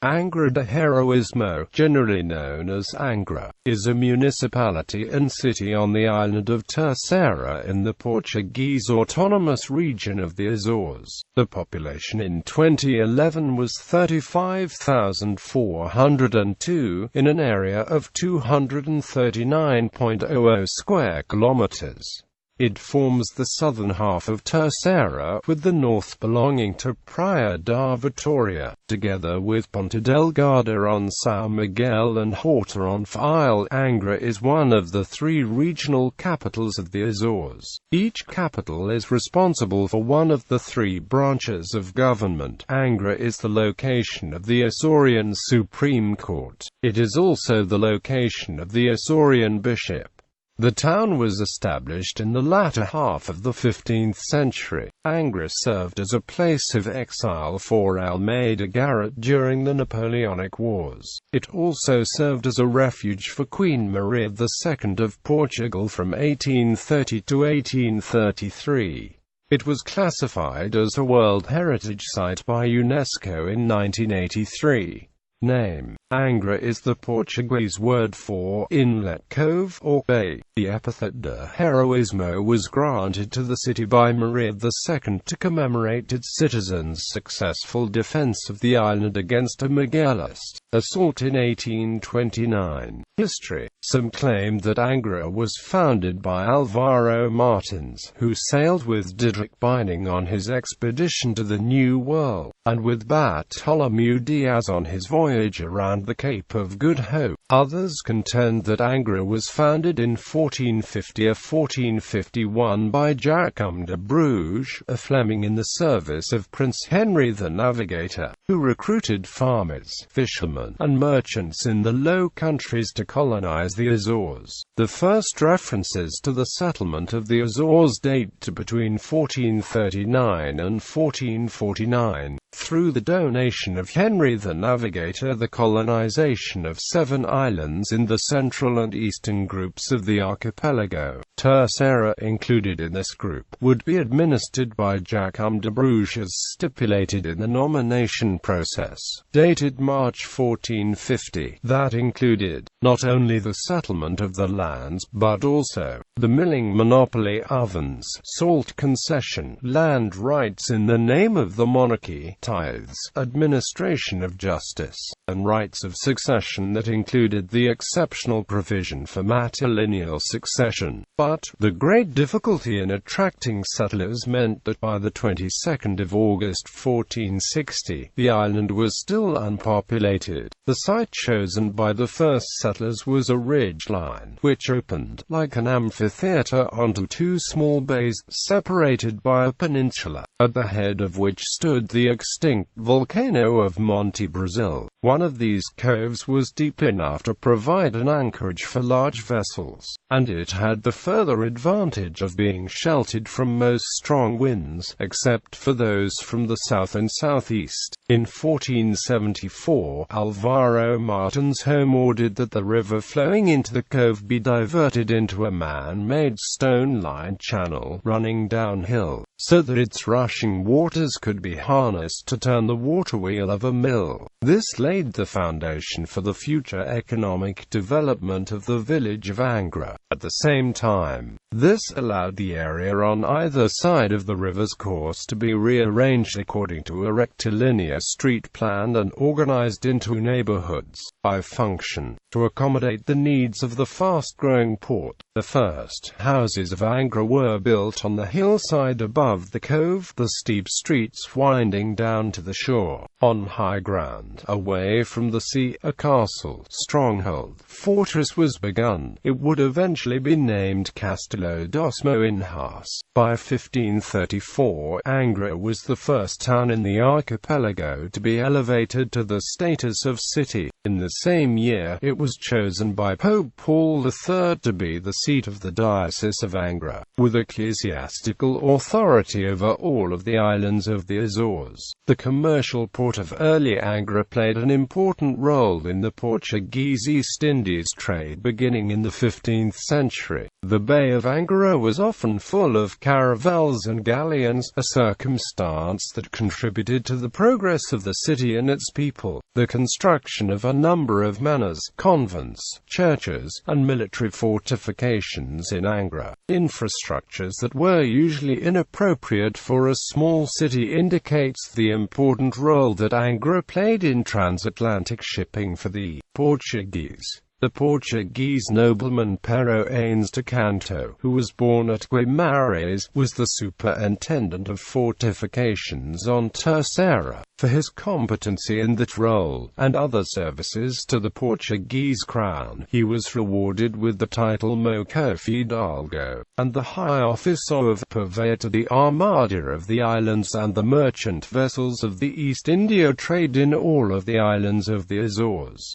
Angra de Heroísmo, generally known as Angra, is a municipality and city on the island of Terceira in the Portuguese autonomous region of the Azores. The population in 2011 was 35,402, in an area of 239.00 square kilometers. It forms the southern half of Terceira, with the north belonging to Praia da Vitória, together with Ponta Delgada on São Miguel and Horta on Faial. Angra is one of the three regional capitals of the Azores. Each capital is responsible for one of the three branches of government. Angra is the location of the Azorean Supreme Court. It is also the location of the Azorean bishop. The town was established in the latter half of the 15th century. Angra served as a place of exile for Almeida Garrett during the Napoleonic Wars. It also served as a refuge for Queen Maria II of Portugal from 1830 to 1833. It was classified as a World Heritage Site by UNESCO in 1983. Name: Angra is the Portuguese word for inlet, cove, or bay. The epithet de Heroísmo was granted to the city by Maria II to commemorate its citizens' successful defense of the island against a Miguelist assault in 1829. History: some claim that Angra was founded by Álvaro Martins, who sailed with Didrik Binding on his expedition to the New World, and with Bartolomeu Diaz on his voyage around the Cape of Good Hope. Others contend that Angra was founded in 1450 or 1451 by Jacques de Bruges, a Fleming in the service of Prince Henry the Navigator, who recruited farmers, fishermen, and merchants in the Low Countries to colonize the Azores. The first references to the settlement of the Azores date to between 1439 and 1449. Through the donation of Henry the Navigator, the colonization of 7 islands in the central and eastern groups of the archipelago, Terceira included in this group, would be administered by Jacques de Bruges as stipulated in the nomination process, dated March 1450. That included not only the settlement of the lands, but also the milling monopoly, ovens, salt concession, land rights in the name of the monarchy, tithes, administration of justice, and rights of succession that included the exceptional provision for matrilineal succession. But the great difficulty in attracting settlers meant that by the 22nd of August 1460, the island was still unpopulated. The site chosen by the first settlers was a ridge line, which opened, like an amphitheater, onto 2 small bays, separated by a peninsula, at the head of which stood the extinct volcano of Monte Brazil. One of these coves was deep enough to provide an anchorage for large vessels, and it had the further advantage of being sheltered from most strong winds, except for those from the south and southeast. In 1474, Álvaro Martins Home ordered that the river flowing into the cove be diverted into a man-made stone-lined channel running downhill, so that its rushing waters could be harnessed to turn the water wheel of a mill. This laid the foundation for the future economic development of the village of Angra. At the same time, this allowed the area on either side of the river's course to be rearranged according to a rectilinear street plan and organized into neighborhoods, by function, to accommodate the needs of the fast-growing port. The first houses of Angra were built on the hillside above the cove, the steep streets winding down to the shore. On high ground, away from the sea, a castle, stronghold, fortress was begun. It would eventually be named Castelo dos Moinhos. By 1534, Angra was the first town in the archipelago to be elevated to the status of city. In the same year, it was chosen by Pope Paul III to be the seat of the Diocese of Angra, with ecclesiastical authority over all of the islands of the Azores. The commercial port of early Angra played an important role in the Portuguese East Indies trade beginning in the 15th century. The Bay of Angra was often full of caravels and galleons, a circumstance that contributed to the progress of the city and its people. The construction of a number of manors, convents, churches, and military fortifications in Angra, infrastructures that were usually inappropriate for a small city, indicates the important role that Angra played in transatlantic shipping for the Portuguese. The Portuguese nobleman Pero Aines de Canto, who was born at Guimarães, was the superintendent of fortifications on Terceira. For his competency in that role, and other services to the Portuguese crown, he was rewarded with the title Moço Fidalgo, and the high office of Purveyor to the Armada of the islands and the merchant vessels of the East India trade in all of the islands of the Azores.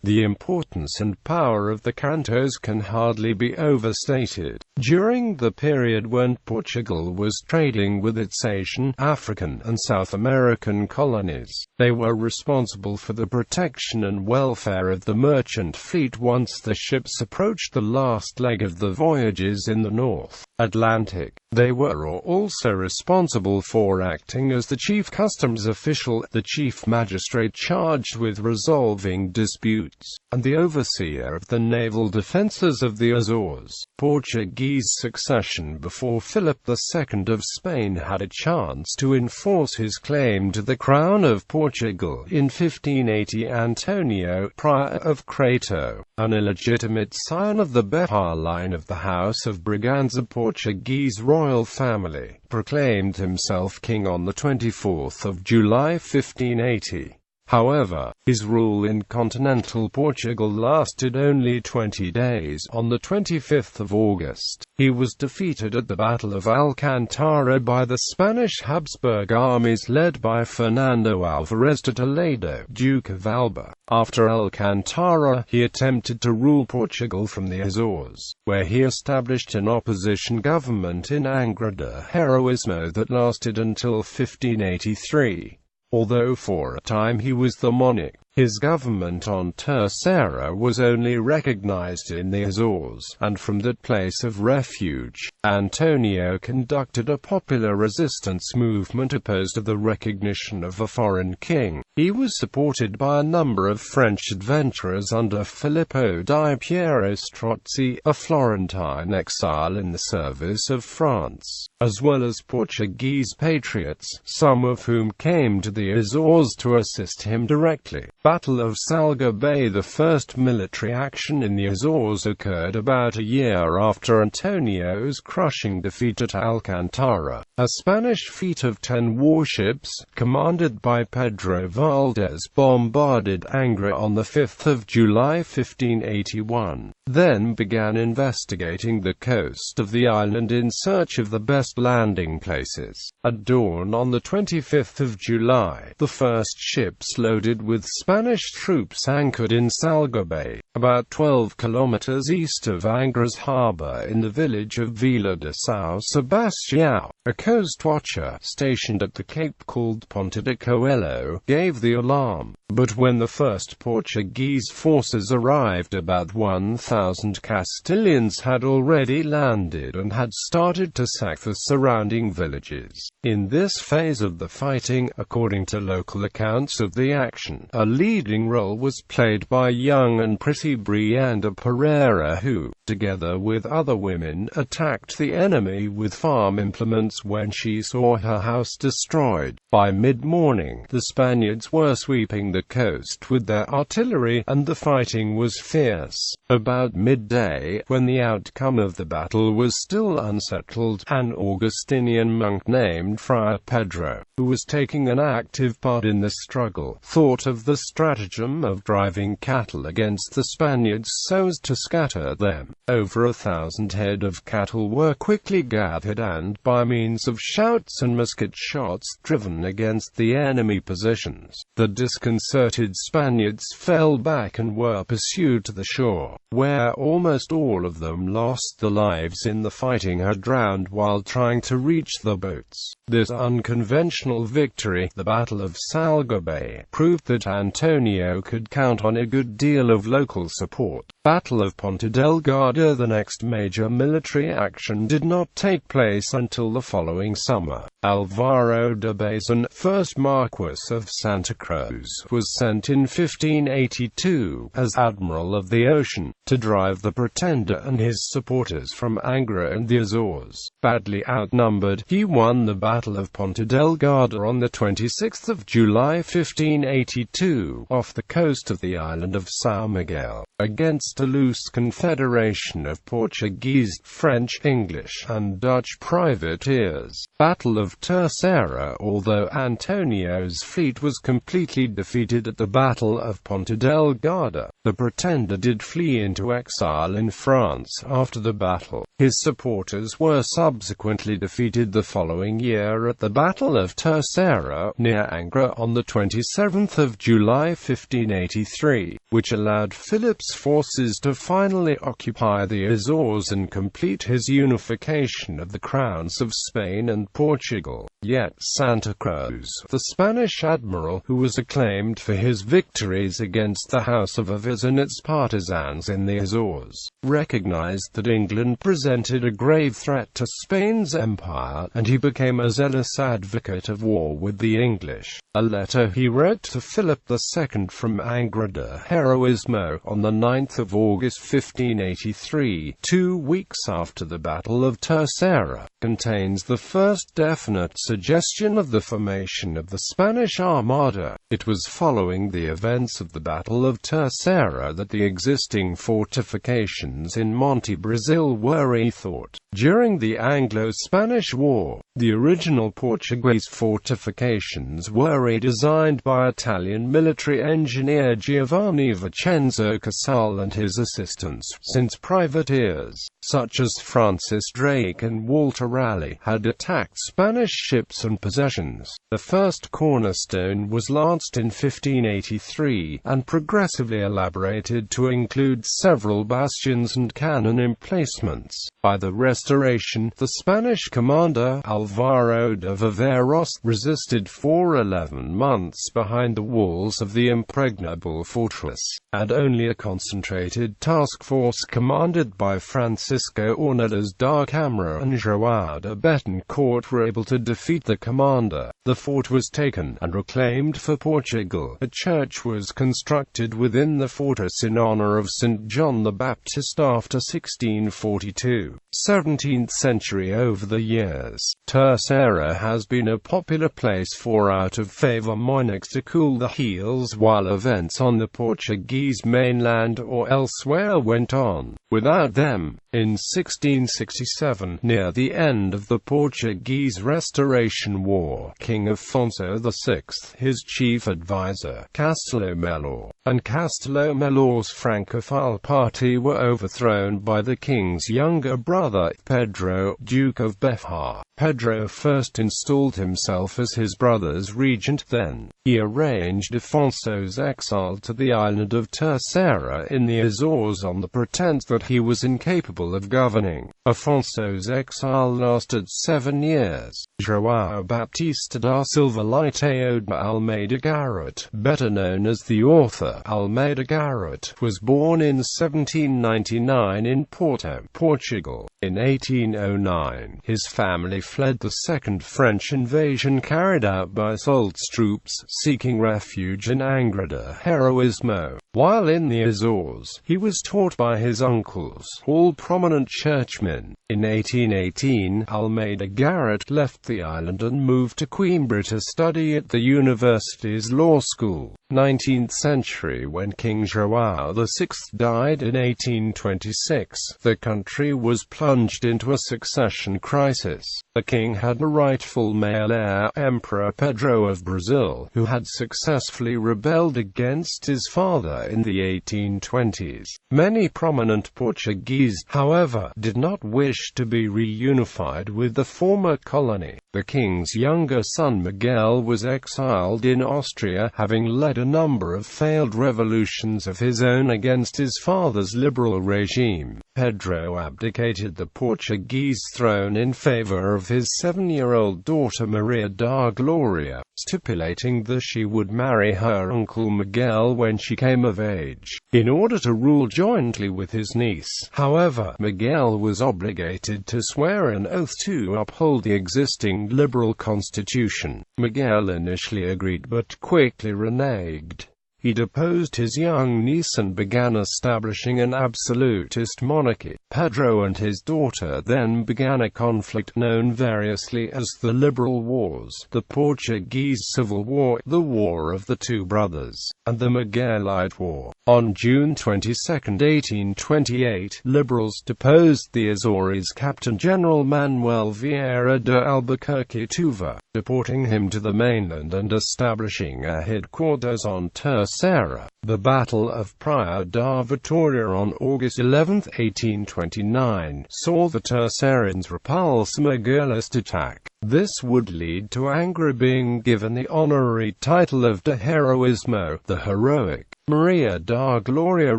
The importance and power of the Cantos can hardly be overstated. During the period when Portugal was trading with its Asian, African, and South American colonies, they were responsible for the protection and welfare of the merchant fleet once the ships approached the last leg of the voyages in the North Atlantic. They were also responsible for acting as the chief customs official, the chief magistrate charged with resolving disputes, and the overseer of the naval defences of the Azores. Portuguese succession before Philip II of Spain had a chance to enforce his claim to the crown of Portugal. In 1580, Antonio, Prior of Crato, an illegitimate scion of the Behar line of the House of Braganza Portuguese royal family, proclaimed himself king on 24 July 1580. However, his rule in continental Portugal lasted only 20 days. On 25 August, he was defeated at the Battle of Alcantara by the Spanish Habsburg armies led by Fernando Álvares de Toledo, Duke of Alba. After Alcantara, he attempted to rule Portugal from the Azores, where he established an opposition government in Angra, Heroísmo, that lasted until 1583. Although for a time he was the monarch, his government on Terceira was only recognized in the Azores, and from that place of refuge, Antonio conducted a popular resistance movement opposed to the recognition of a foreign king. He was supported by a number of French adventurers under Filippo di Piero Strozzi, a Florentine exile in the service of France, as well as Portuguese patriots, some of whom came to the Azores to assist him directly. Battle of Salga Bay. The first military action in the Azores occurred about a year after Antonio's crushing defeat at Alcantara. A Spanish fleet of 10 warships, commanded by Pedro Valdez, bombarded Angra on 5 July 1581, then began investigating the coast of the island in search of the best landing places. At dawn on 25 July, the first ships loaded with Spanish troops anchored in Salga Bay, about 12 kilometers east of Angra's harbor in the village of Vila de São Sebastião. A coast watcher, stationed at the cape called Ponta Delgada, gave the alarm. But when the first Portuguese forces arrived, about 1,000 Castilians had already landed and had started to sack the surrounding villages. In this phase of the fighting, according to local accounts of the action, a leading role was played by young and pretty Brianda Pereira, who, together with other women, attacked the enemy with farm implements when she saw her house destroyed. By mid-morning, the Spaniards were sweeping the coast with their artillery, and the fighting was fierce. About midday, when the outcome of the battle was still unsettled, an Augustinian monk named Friar Pedro, who was taking an active part in the struggle, thought of the stratagem of driving cattle against the Spaniards so as to scatter them. Over 1,000 head of cattle were quickly gathered and, by means means of shouts and musket shots driven against the enemy positions. The disconcerted Spaniards fell back and were pursued to the shore, where almost all of them lost their lives in the fighting or drowned while trying to reach the boats. This unconventional victory, the Battle of Salgobe, proved that Antonio could count on a good deal of local support. Battle of Ponta Delgada. The next major military action did not take place until the following summer. Álvaro de Bazan, first Marquis of Santa Cruz, was sent in 1582 as Admiral of the Ocean to drive the Pretender and his supporters from Angra and the Azores. Badly outnumbered, he won the Battle of Ponta Delgada on the 26th of July 1582 off the coast of the island of São Miguel, against a loose confederation of Portuguese, French, English, and Dutch privateers. Battle of Terceira. Although Antonio's fleet was completely defeated at the Battle of Ponta Delgada, the Pretender did flee into exile in France after the battle. His supporters were subsequently defeated the following year at the Battle of Terceira, near Angra, on the 27th of July 1583, which allowed Philip's forces to finally occupy the Azores and complete his unification of the crowns of Spain and Portugal. Yet Santa Cruz, the Spanish admiral, who was acclaimed for his victories against the House of Aviz and its partisans in the Azores, recognized that England presented a grave threat to Spain's empire, and he became a zealous advocate of war with the English. A letter he wrote to Philip II from Angra Heroísmo on the 9th of August 1583, 2 weeks after the Battle of Terceira, contains the first definite suggestion of the formation of the Spanish Armada. It was following the events of the Battle of Terceira that the existing fortifications in Monte Brazil were rethought. During the Anglo-Spanish War, the original Portuguese fortifications were redesigned by Italian military engineer Giovanni Vincenzo Casal and his assistants, since privateers, such as Francis Drake and Walter Raleigh, had attacked Spanish ships and possessions. The first cornerstone was launched in 1583, and progressively elaborated to include several bastions and cannon emplacements. By the Restoration, the Spanish commander, Álvaro de Viveros, resisted for 11 months behind the walls of the impregnable fortress, and only a concentrated task force commanded by Francisco Ornelas da Câmara and João de Betancourt were able to defeat the commander. The fort was taken and reclaimed for Portugal. A church was constructed within the fortress in honor of St. John the Baptist after 1642. 17th century. Over the years, Terceira has been a popular place for out-of-favor monarchs to cool their heels while events on the Portuguese mainland or elsewhere went on. Without them, in 1667, near the end of the Portuguese Restoration War, King Afonso VI, his chief advisor, Castelo Melhor, and Castelo Melhor's Francophile party were overthrown by the king's younger brother, Pedro, Duke of Bejar. Pedro first installed himself as his brother's regent. Then, he arranged Afonso's exile to the island of Terceira in the Azores on the pretense that he was incapable of governing. Afonso's exile lasted 7 years. João Baptista da Silva Leitão de Almeida Garrett, better known as the author Almeida Garrett, was born in 1799 in Porto, Portugal. In 1809, his family fled the second French invasion carried out by Soult's troops, seeking refuge in Angra de Heroísmo. While in the Azores, he was taught by his uncles, all prominent churchmen. In 1818, Almeida Garrett left the island and moved to Coimbra to study at the university's law school. 19th century when King João VI died in 1826. The country was plunged into a succession crisis. The king had a rightful male heir, Emperor Pedro of Brazil, who had successfully rebelled against his father in the 1820s. Many prominent Portuguese, however, did not wish to be reunified with the former colony. The king's younger son Miguel was exiled in Austria, having led a number of failed revolutions of his own against his father's liberal regime. Pedro abdicated the Portuguese throne in favor of his 7-year-old daughter Maria da Glória, stipulating that she would marry her uncle Miguel when she came of age, in order to rule jointly with his niece. However, Miguel was obligated to swear an oath to uphold the existing liberal constitution. Miguel initially agreed but quickly reneged. He deposed his young niece and began establishing an absolutist monarchy. Pedro and his daughter then began a conflict known variously as the Liberal Wars, the Portuguese Civil War, the War of the Two Brothers, and the Miguelite War. On June 22, 1828, liberals deposed the Azores Captain General Manuel Vieira de Albuquerque Tuva, deporting him to the mainland and establishing a headquarters on Terceira. The Battle of Praia da Vitória on August 11, 1829, saw the Terceirans repulse Miguelist attack. This would lead to Angra being given the honorary title of de Heroísmo, the heroic. Maria da Glória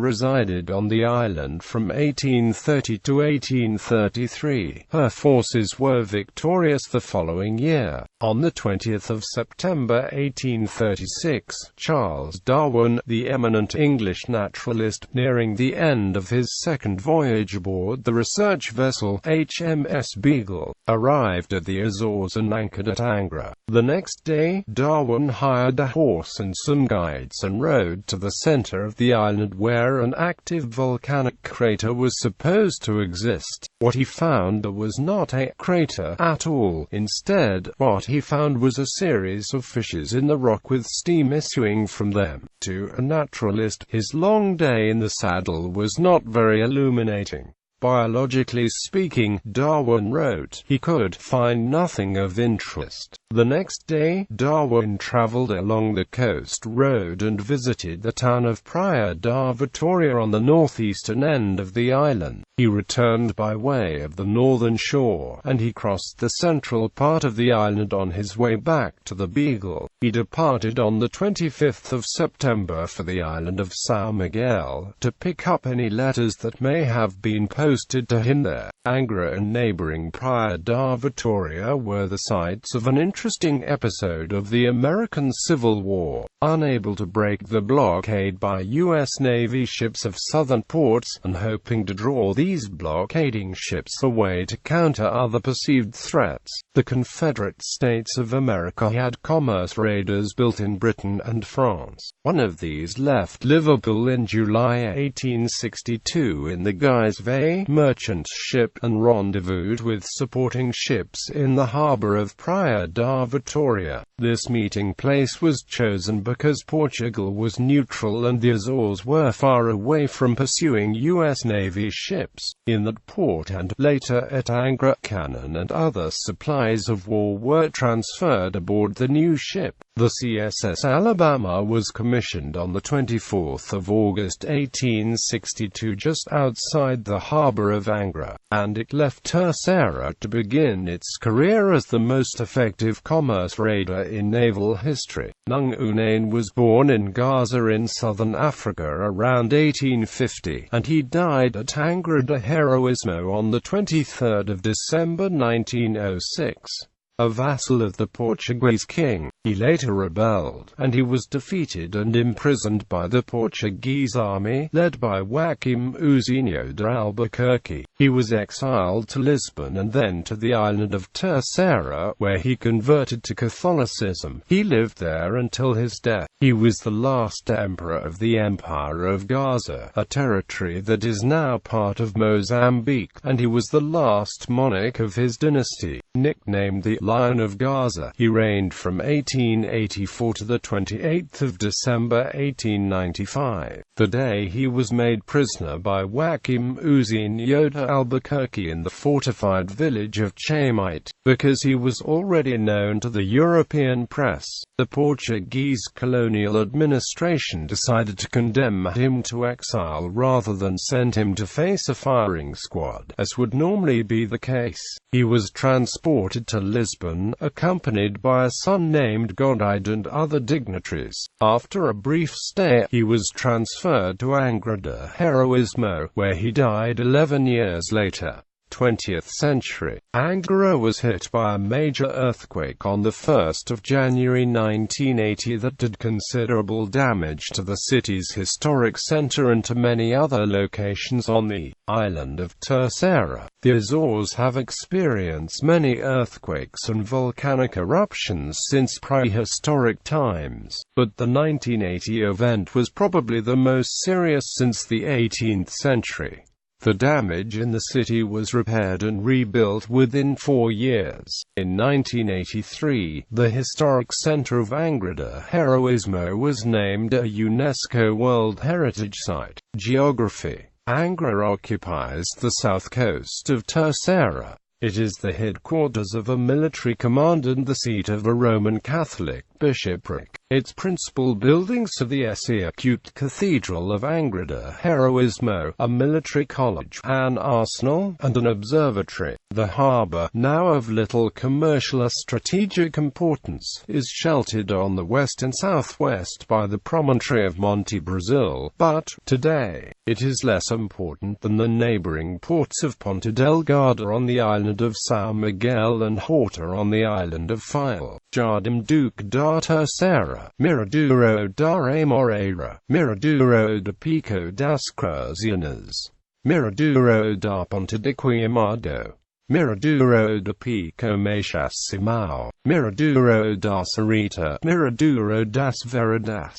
resided on the island from 1830 to 1833. Her forces were victorious the following year. On the 20th of September 1836, Charles Darwin, the eminent English naturalist, nearing the end of his second voyage aboard the research vessel HMS Beagle, arrived at the Azores and anchored at Angra. The next day, Darwin hired a horse and some guides and rode to the center of the island where an active volcanic crater was supposed to exist. What he found was not a crater at all. Instead, what he found was a series of fissures in the rock with steam issuing from them. To a naturalist, his long day in the saddle was not very illuminating. Biologically speaking, Darwin wrote, he could find nothing of interest. The next day, Darwin traveled along the coast road and visited the town of Praia da Vitória on the northeastern end of the island. He returned by way of the northern shore, and he crossed the central part of the island on his way back to the Beagle. He departed on the 25th of September for the island of São Miguel, to pick up any letters that may have been posted to him there. Angra and neighboring Praia da Vitória were the sites of an interesting episode of the American Civil War. Unable to break the blockade by U.S. Navy ships of southern ports, and hoping to draw these blockading ships away to counter other perceived threats, the Confederate States of America had commerce raiders built in Britain and France. One of these left Liverpool in July 1862 in the guise of a merchant ship, and rendezvoused with supporting ships in the harbor of Praia da Vitória. This meeting place was chosen because Portugal was neutral and the Azores were far away from pursuing U.S. Navy ships. In that port and, later at Angra, cannon and other supplies of war were transferred aboard the new ship. The CSS Alabama was commissioned on the 24th of August 1862 just outside the harbor of Angra, and it left Terceira to begin its career as the most effective commerce raider in naval history. Nung Unane was born in Gaza in southern Africa around 1850, and he died at Angra de Heroísmo on the 23rd of December 1906. A vassal of the Portuguese king, he later rebelled, and he was defeated and imprisoned by the Portuguese army, led by Joaquim Eugenio de Albuquerque. He was exiled to Lisbon and then to the island of Terceira, where he converted to Catholicism. He lived there until his death. He was the last emperor of the Empire of Gaza, a territory that is now part of Mozambique, and he was the last monarch of his dynasty. Nicknamed the Lion of Gaza, he reigned from 1884 to the 28th of December 1895, the day he was made prisoner by Joachim Uzine Yoda Albuquerque in the fortified village of Chamite. Because he was already known to the European press, the Portuguese colonial administration decided to condemn him to exile rather than send him to face a firing squad, as would normally be the case. He was transported to Lisbon, accompanied by a son named Godide and other dignitaries. After a brief stay, he was transferred to Angra, Heroísmo, where he died 11 years later. 20th century. Angra was hit by a major earthquake on the 1st of January 1980 that did considerable damage to the city's historic center and to many other locations on the island of Terceira. The Azores have experienced many earthquakes and volcanic eruptions since prehistoric times, but the 1980 event was probably the most serious since the 18th century. The damage in the city was repaired and rebuilt within 4 years. In 1983, the historic center of Angra, Heroísmo was named a UNESCO World Heritage Site. Geography. Angra occupies the south coast of Terceira. It is the headquarters of a military command and the seat of a Roman Catholic bishopric. Its principal buildings are the Acute Cathedral of Angra, Heroísmo, a military college, an arsenal, and an observatory. The harbour, now of little commercial or strategic importance, is sheltered on the west and southwest by the promontory of Monte Brazil, but, today, it is less important than the neighbouring ports of Ponta Delgada on the island of São Miguel and Horta on the island of Faial. Jardim Duque da Terceira, Miraduro da Amoreira, Miraduro de Pico das Cruzianas, Miraduro da Ponta de Quiamado, Miraduro de Pico-Simão, Miraduro da Sarita, Miraduro das Veredas,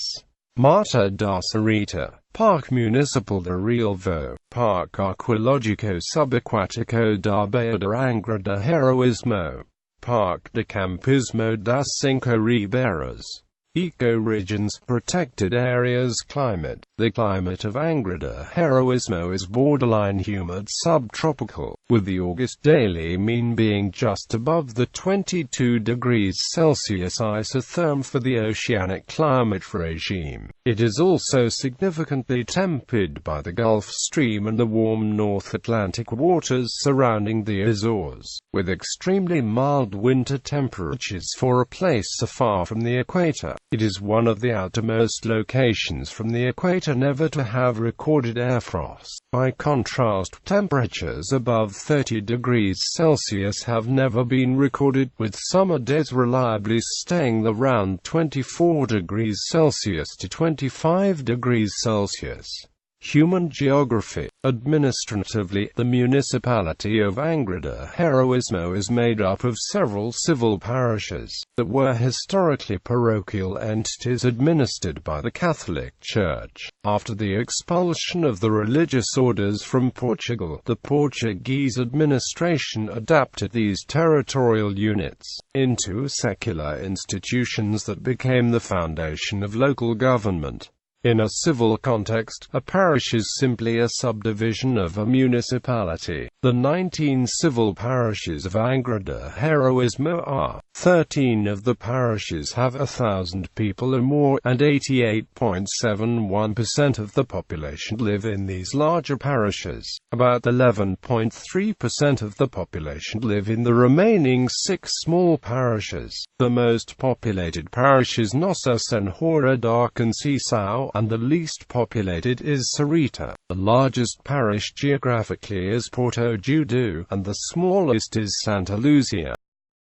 Mata da Sarita, Parque Municipal de Relvo, Parque Arqueológico Subaquático da Baía de Angra de Heroísmo, Parque de Campismo das Cinco Ribeiras. Ecoregions, protected areas. Climate. The climate of Angra Heroísmo is borderline humid subtropical, with the August daily mean being just above the 22 degrees Celsius isotherm for the oceanic climate regime. It is also significantly tempered by the Gulf Stream and the warm North Atlantic waters surrounding the Azores, with extremely mild winter temperatures for a place so far from the equator. It is one of the outermost locations from the equator never to have recorded air frost. By contrast, temperatures above 30 degrees Celsius have never been recorded, with summer days reliably staying around 24 degrees Celsius to 25 degrees Celsius. Human geography. Administratively, the municipality of Angra Heroísmo is made up of several civil parishes that were historically parochial entities administered by the Catholic Church. After the expulsion of the religious orders from Portugal, the Portuguese administration adapted these territorial units into secular institutions that became the foundation of local government. In a civil context, a parish is simply a subdivision of a municipality. The 19 civil parishes of Angra Heroísmo are 13 of the parishes have 1,000 people or more, and 88.71% of the population live in these larger parishes. About 11.3% of the population live in the remaining 6 small parishes. The most populated parish is Nossa Senhora da Conceição, and the least populated is Sarita. The largest parish geographically is Porto Delgada, and the smallest is Santa Luzia.